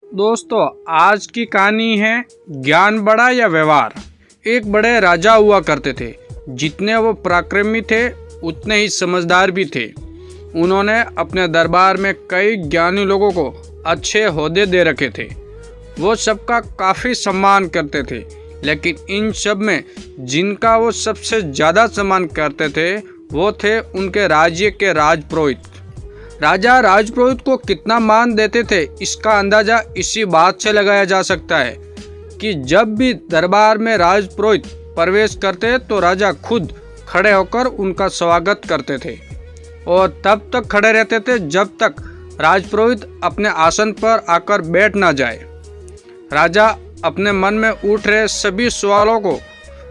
दोस्तों, आज की कहानी है ज्ञान बड़ा या व्यवहार। एक बड़े राजा हुआ करते थे। जितने वो पराक्रमी थे उतने ही समझदार भी थे। उन्होंने अपने दरबार में कई ज्ञानी लोगों को अच्छे ओहदे दे रखे थे। वो सबका काफ़ी सम्मान करते थे, लेकिन इन सब में जिनका वो सबसे ज़्यादा सम्मान करते थे वो थे उनके राज्य के राजपुरोहित। राजा राजपुरोहित को कितना मान देते थे इसका अंदाज़ा इसी बात से लगाया जा सकता है कि जब भी दरबार में राजपुरोहित प्रवेश करते तो राजा खुद खड़े होकर उनका स्वागत करते थे और तब तक खड़े रहते थे जब तक राजपुरोहित अपने आसन पर आकर बैठ ना जाए। राजा अपने मन में उठ रहे सभी सवालों को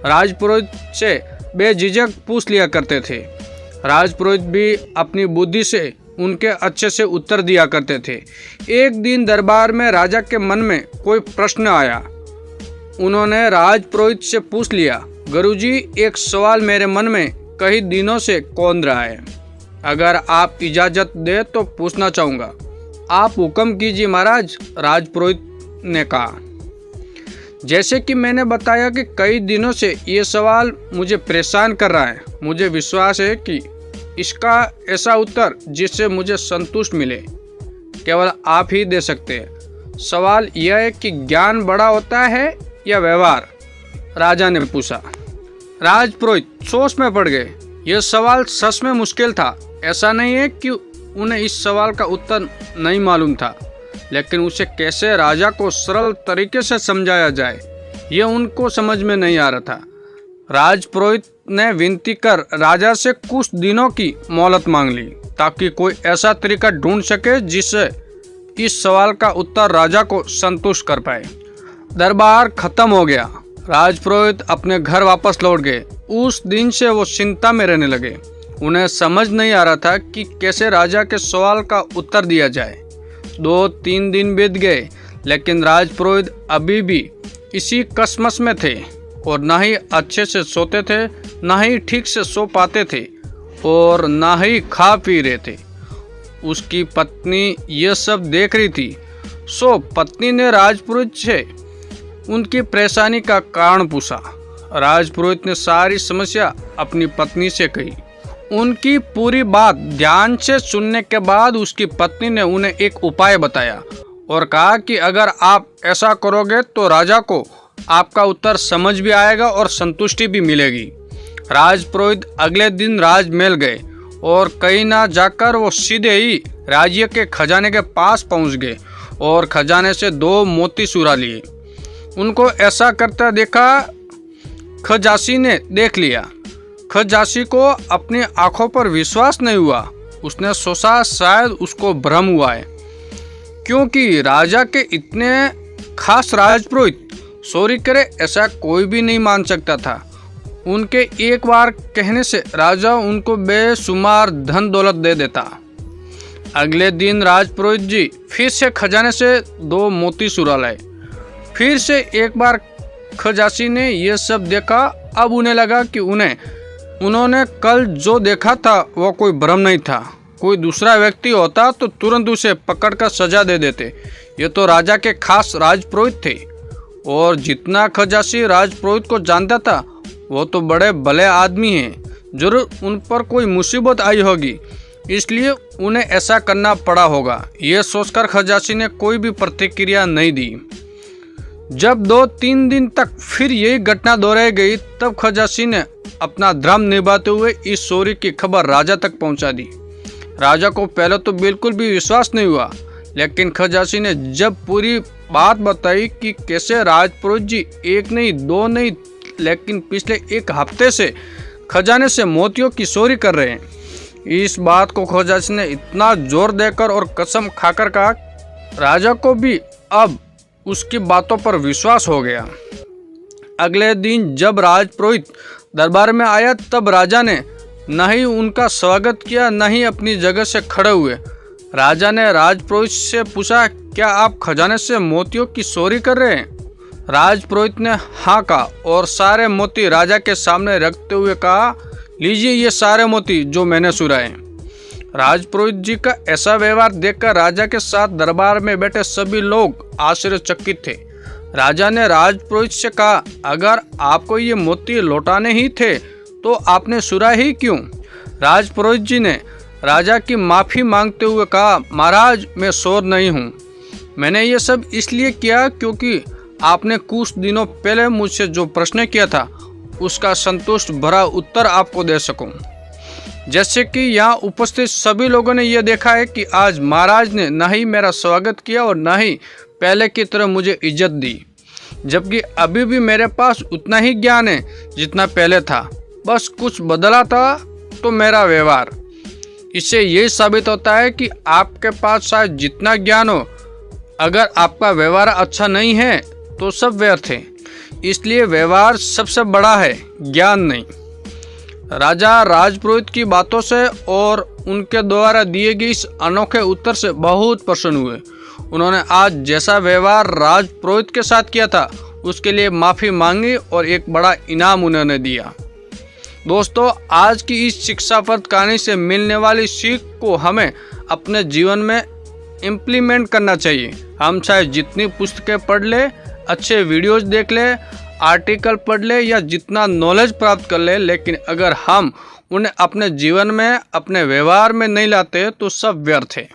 राजपुरोहित से बेझिझक पूछ लिया करते थे। राजपुरोहित भी अपनी बुद्धि से उनके अच्छे से उत्तर दिया करते थे। एक दिन दरबार में राजा के मन में कोई प्रश्न आया। उन्होंने राजपुरोहित से पूछ लिया, गुरुजी, एक सवाल मेरे मन में कई दिनों से कौंध रहा है। अगर आप इजाज़त दें तो पूछना चाहूँगा। आप हुक्म कीजिए महाराज, राजपुरोहित ने कहा। जैसे कि मैंने बताया कि कई दिनों से ये सवाल मुझे परेशान कर रहा है। मुझे विश्वास है कि इसका ऐसा उत्तर जिससे मुझे संतुष्ट मिले केवल आप ही दे सकते हैं। सवाल यह है कि ज्ञान बड़ा होता है या व्यवहार? राजा ने पूछा। राजपुरोहित सोच में पड़ गए। यह सवाल सच में मुश्किल था। ऐसा नहीं है कि उन्हें इस सवाल का उत्तर नहीं मालूम था, लेकिन उसे कैसे राजा को सरल तरीके से समझाया जाए यह उनको समझ में नहीं आ रहा था। राजपुरोहित ने विनती कर राजा से कुछ दिनों की मोहलत मांग ली ताकि कोई ऐसा तरीका ढूंढ सके जिससे इस सवाल का उत्तर राजा को संतुष्ट कर पाए। दरबार खत्म हो गया। राजपुरोहित अपने घर वापस लौट गए। उस दिन से वो चिंता में रहने लगे। उन्हें समझ नहीं आ रहा था कि कैसे राजा के सवाल का उत्तर दिया जाए। 2-3 दिन बीत गए, लेकिन राजपुरोहित अभी भी इसी कसमस में थे और ना ही अच्छे से सोते थे, ना ही ठीक से सो पाते थे और ना ही खा पी रहे थे। उसकी पत्नी यह सब देख रही थी। पत्नी ने राजपुरोहित से उनकी परेशानी का कारण पूछा। राजपुरोहित ने सारी समस्या अपनी पत्नी से कही। उनकी पूरी बात ध्यान से सुनने के बाद उसकी पत्नी ने उन्हें एक उपाय बताया और कहा कि अगर आप ऐसा करोगे तो राजा को आपका उत्तर समझ भी आएगा और संतुष्टि भी मिलेगी। राजपुरोहित अगले दिन राजमहल गए और कहीं ना जाकर वो सीधे ही राज्य के खजाने के पास पहुंच गए और खजाने से 2 मोती चुरा लिए। उनको ऐसा करता देखा खजासी ने देख लिया। खजासी को अपनी आंखों पर विश्वास नहीं हुआ। उसने सोचा शायद उसको भ्रम हुआ है, क्योंकि राजा के इतने खास राजपुरोहित चोरी करे ऐसा कोई भी नहीं मान सकता था। उनके एक बार कहने से राजा उनको बेशुमार धन दौलत दे देता। अगले दिन राजपुरोहित जी फिर से खजाने से 2 मोती चुरा लाए। फिर से एक बार खजासी ने यह सब देखा। अब उन्हें लगा कि उन्होंने कल जो देखा था वह कोई भ्रम नहीं था। कोई दूसरा व्यक्ति होता तो तुरंत उसे पकड़कर सजा दे देते। ये तो राजा के खास राजपुरोहित थे और जितना खजासी राजपुरोहित को जानता था वो तो बड़े भले आदमी हैं। जरूर उन पर कोई मुसीबत आई होगी, इसलिए उन्हें ऐसा करना पड़ा होगा। यह सोचकर खजासी ने कोई भी प्रतिक्रिया नहीं दी। जब 2-3 दिन तक फिर यही घटना दोहराई गई, तब खजासी ने अपना धर्म निभाते हुए इस चोरी की खबर राजा तक पहुंचा दी। राजा को पहले तो बिल्कुल भी विश्वास नहीं हुआ, लेकिन खजासी ने जब पूरी बात बताई कि कैसे राजपुरोहित जी 1 नहीं 2 नहीं लेकिन पिछले 1 हफ्ते से खजाने से मोतियों की चोरी कर रहे हैं, इस बात को खजासी ने इतना जोर देकर और कसम खाकर कहा, राजा को भी अब उसकी बातों पर विश्वास हो गया। अगले दिन जब राजपुरोहित दरबार में आया, तब राजा ने न ही उनका स्वागत किया न ही अपनी जगह से खड़े हुए। राजा ने राजपुरोहित से पूछा, क्या आप खजाने से मोतियों की चोरी कर रहे हैं? राजपुरोहित ने हाँ कहा और सारे मोती राजा के सामने रखते हुए कहा, लीजिए ये सारे मोती जो मैंने चुराए। राजपुरोहित जी का ऐसा व्यवहार देखकर राजा के साथ दरबार में बैठे सभी लोग आश्चर्यचकित थे। राजा ने राजपुरोहित से कहा, अगर आपको ये मोती लौटाने ही थे तो आपने सुरा ही क्यों? राजपुरोहित जी ने राजा की माफ़ी मांगते हुए कहा, महाराज मैं चोर नहीं हूँ। मैंने ये सब इसलिए किया क्योंकि आपने कुछ दिनों पहले मुझसे जो प्रश्न किया था उसका संतुष्ट भरा उत्तर आपको दे सकूं। जैसे कि यहाँ उपस्थित सभी लोगों ने यह देखा है कि आज महाराज ने न ही मेरा स्वागत किया और न ही पहले की तरह मुझे इज्जत दी, जबकि अभी भी मेरे पास उतना ही ज्ञान है जितना पहले था, बस कुछ बदला था तो मेरा व्यवहार। इससे यही साबित होता है कि आपके पास शायद जितना ज्ञान हो, अगर आपका व्यवहार अच्छा नहीं है तो सब व्यर्थ है। इसलिए व्यवहार सबसे बड़ा है, ज्ञान नहीं। राजा राजपुरोहित की बातों से और उनके द्वारा दिए गए इस अनोखे उत्तर से बहुत प्रसन्न हुए। उन्होंने आज जैसा व्यवहार राजपुरोहित के साथ किया था उसके लिए माफ़ी मांगी और एक बड़ा इनाम उन्होंने दिया। दोस्तों, आज की इस शिक्षाप्रद कहानी से मिलने वाली सीख को हमें अपने जीवन में इम्प्लीमेंट करना चाहिए। हम चाहे जितनी पुस्तकें पढ़ ले, अच्छे वीडियोस देख ले, आर्टिकल पढ़ ले या जितना नॉलेज प्राप्त कर ले, लेकिन अगर हम उन्हें अपने जीवन में, अपने व्यवहार में नहीं लाते तो सब व्यर्थ है।